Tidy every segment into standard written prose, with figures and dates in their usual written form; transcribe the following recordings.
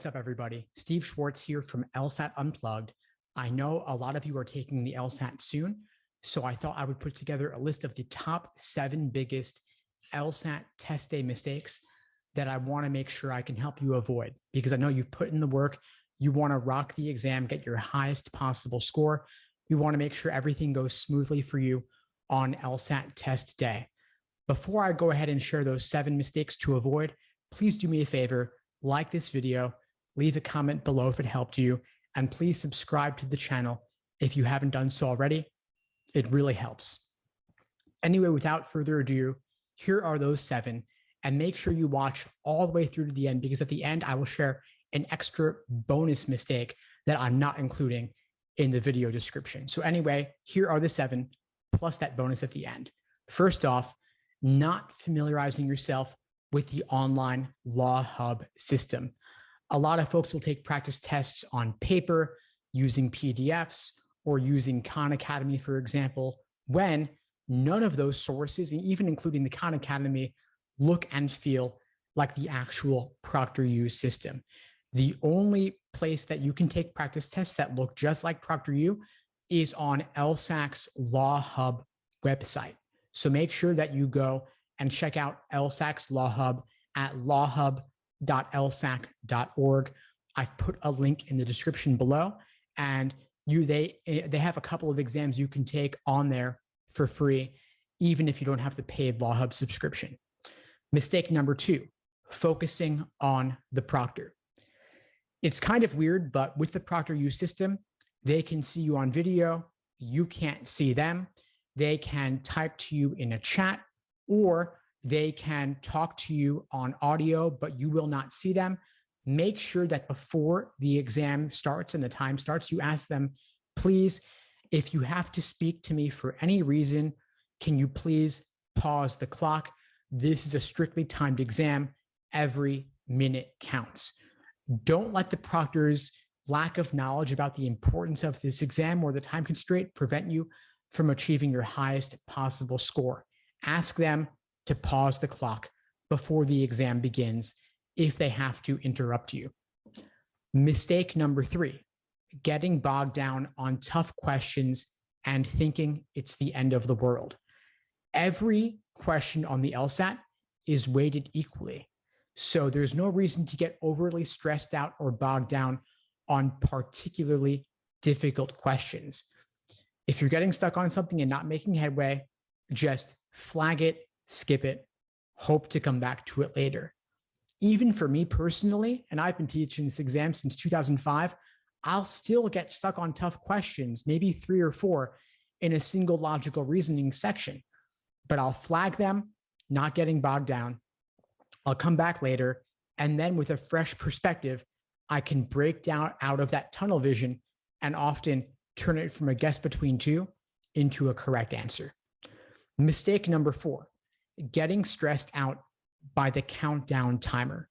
what's up, everybody? Steve Schwartz here from LSAT Unplugged. I know a lot of you are taking the LSAT soon, so I thought I would put together a list of the top 7 biggest LSAT test day mistakes that I want to make sure I can help you avoid, because I know you've put in the work. You want to rock the exam, get your highest possible score. You want to make sure everything goes smoothly for you on LSAT test day. Before I go ahead and share those 7 mistakes to avoid, please do me a favor. Like this video, leave a comment below if it helped you, and please subscribe to the channel if you haven't done so already. It really helps. Anyway, without further ado, here are those 7, and make sure you watch all the way through to the end, because at the end, I will share an extra bonus mistake that I'm not including in the video description. So anyway, here are the 7 plus that bonus at the end. First off, not familiarizing yourself with the online Law Hub system. A lot of folks will take practice tests on paper using PDFs or using Khan Academy, for example, when none of those sources, even including the Khan Academy, look and feel like the actual ProctorU system. The only place that you can take practice tests that look just like ProctorU is on LSAC's Law Hub website. So make sure that you go and check out LSAC's Law Hub at lawhub.lsac.org. I've put a link in the description below, and they have a couple of exams you can take on there for free, even if you don't have the paid Law Hub subscription. Mistake number 2, focusing on the proctor. It's kind of weird, but with the ProctorU system, they can see you on video. You can't see them. They can type to you in a chat, or they can talk to you on audio, but you will not see them. Make sure that before the exam starts and the time starts, you ask them, please, if you have to speak to me for any reason, can you please pause the clock? This is a strictly timed exam. Every minute counts. Don't let the proctor's lack of knowledge about the importance of this exam or the time constraint prevent you from achieving your highest possible score. Ask them to pause the clock before the exam begins if they have to interrupt you. Mistake number 3, getting bogged down on tough questions and thinking it's the end of the world. Every question on the LSAT is weighted equally, so there's no reason to get overly stressed out or bogged down on particularly difficult questions. If you're getting stuck on something and not making headway, just flag it, skip it, hope to come back to it later. Even for me personally, and I've been teaching this exam since 2005, I'll still get stuck on tough questions, maybe 3 or 4 in a single logical reasoning section, but I'll flag them, not getting bogged down. I'll come back later, and then with a fresh perspective, I can break down out of that tunnel vision and often turn it from a guess between 2 into a correct answer. Mistake number 4, getting stressed out by the countdown timer.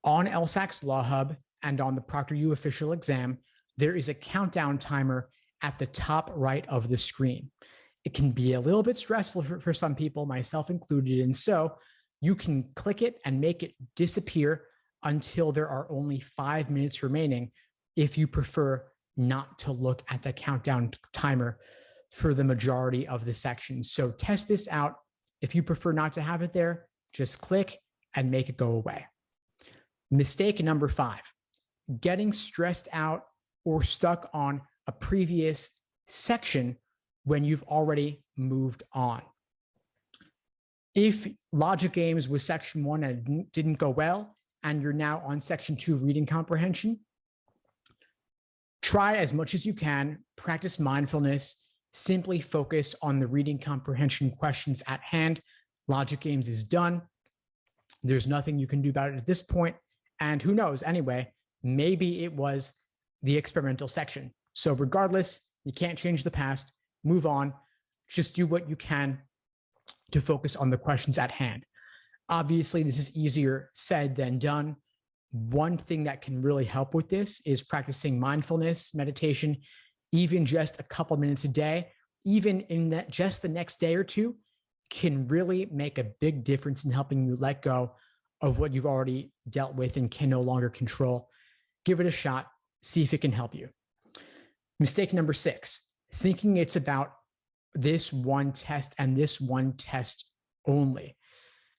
On LSAC's Law Hub and on the ProctorU official exam, there is a countdown timer at the top right of the screen. It can be a little bit stressful for some people, myself included, and so you can click it and make it disappear until there are only 5 minutes remaining if you prefer not to look at the countdown timer for the majority of the sections. So test this out. If you prefer not to have it there, just click and make it go away. Mistake number 5, getting stressed out or stuck on a previous section when you've already moved on. If logic games was section 1 and it didn't go well, and you're now on section 2 reading comprehension, try as much as you can, practice mindfulness, simply focus on the reading comprehension questions at hand. Logic games is done. There's nothing you can do about it at this point. And who knows, anyway, maybe it was the experimental section. So regardless, you can't change the past, move on, just do what you can to focus on the questions at hand. Obviously, this is easier said than done. One thing that can really help with this is practicing mindfulness, meditation, even just a couple minutes a day, even in that just the next day or 2, can really make a big difference in helping you let go of what you've already dealt with and can no longer control. Give it a shot, see if it can help you. Mistake number 6, thinking it's about this one test and this one test only.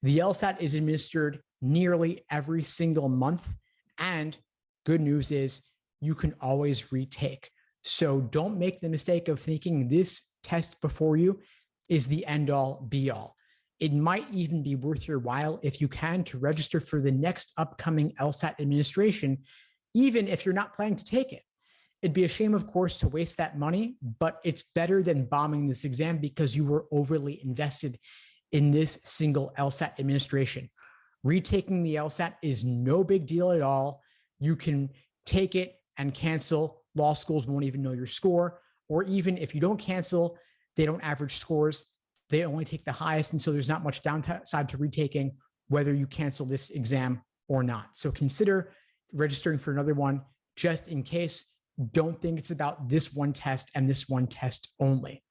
The LSAT is administered nearly every single month, and good news is you can always retake. So don't make the mistake of thinking this test before you is the end all be all. It might even be worth your while if you can to register for the next upcoming LSAT administration, even if you're not planning to take it. It'd be a shame, of course, to waste that money, but it's better than bombing this exam because you were overly invested in this single LSAT administration. Retaking the LSAT is no big deal at all. You can take it and cancel. Law schools won't even know your score, or even if you don't cancel, they don't average scores. They only take the highest, and so there's not much downside to retaking whether you cancel this exam or not. So consider registering for another one just in case. Don't think it's about this one test and this one test only.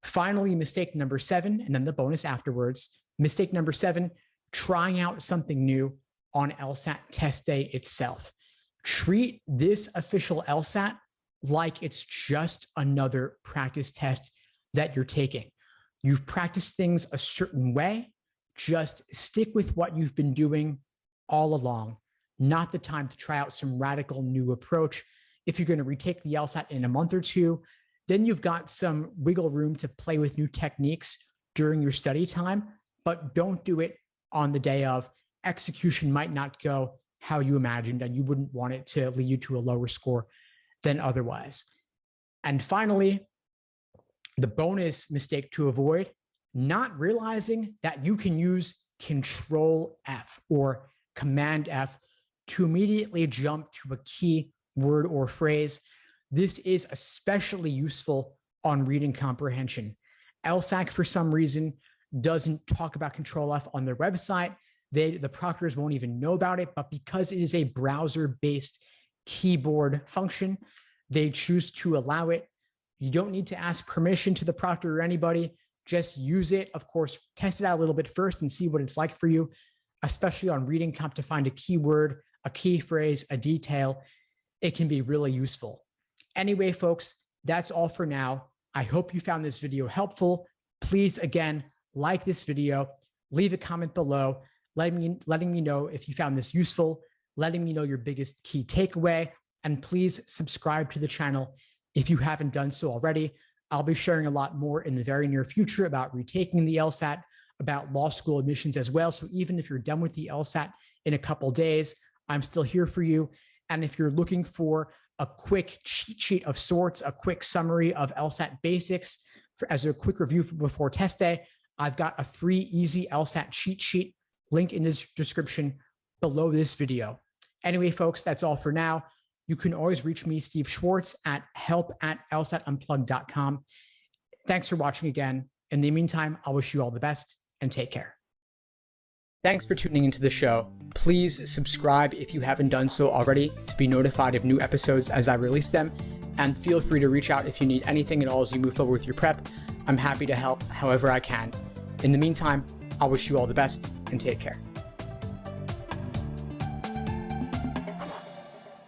Finally, mistake number 7, and then the bonus afterwards. Mistake number 7, trying out something new on LSAT test day itself. Treat this official LSAT like it's just another practice test that you're taking. You've practiced things a certain way. Just stick with what you've been doing all along. Not the time to try out some radical new approach. If you're going to retake the LSAT in a month or two, then you've got some wiggle room to play with new techniques during your study time, but don't do it on the day of. Execution might not go how you imagined, and you wouldn't want it to lead you to a lower score than otherwise. And finally, the bonus mistake to avoid, not realizing that you can use Control F or Command F to immediately jump to a key word or phrase. This is especially useful on reading comprehension. LSAC, for some reason, doesn't talk about Control F on their website. The proctors won't even know about it, but because it is a browser-based keyboard function, they choose to allow it. You don't need to ask permission to the proctor or anybody. Just use it. Of course, test it out a little bit first and see what it's like for you, especially on reading comp to find a keyword, a key phrase, a detail. It can be really useful. Anyway, folks, that's all for now. I hope you found this video helpful. Please, again, like this video, leave a comment below, letting me know if you found this useful, letting me know your biggest key takeaway, and please subscribe to the channel if you haven't done so already. I'll be sharing a lot more in the very near future about retaking the LSAT, about law school admissions as well. So even if you're done with the LSAT in a couple days, I'm still here for you. And if you're looking for a quick cheat sheet of sorts, a quick summary of LSAT basics as a quick review before test day, I've got a free, easy LSAT cheat sheet link in the description below this video. Anyway, folks, that's all for now. You can always reach me, Steve Schwartz, at help@lsatunplugged.com. Thanks for watching again. In the meantime, I wish you all the best and take care. Thanks for tuning into the show. Please subscribe if you haven't done so already to be notified of new episodes as I release them. And feel free to reach out if you need anything at all as you move forward with your prep. I'm happy to help however I can. In the meantime, I wish you all the best and take care.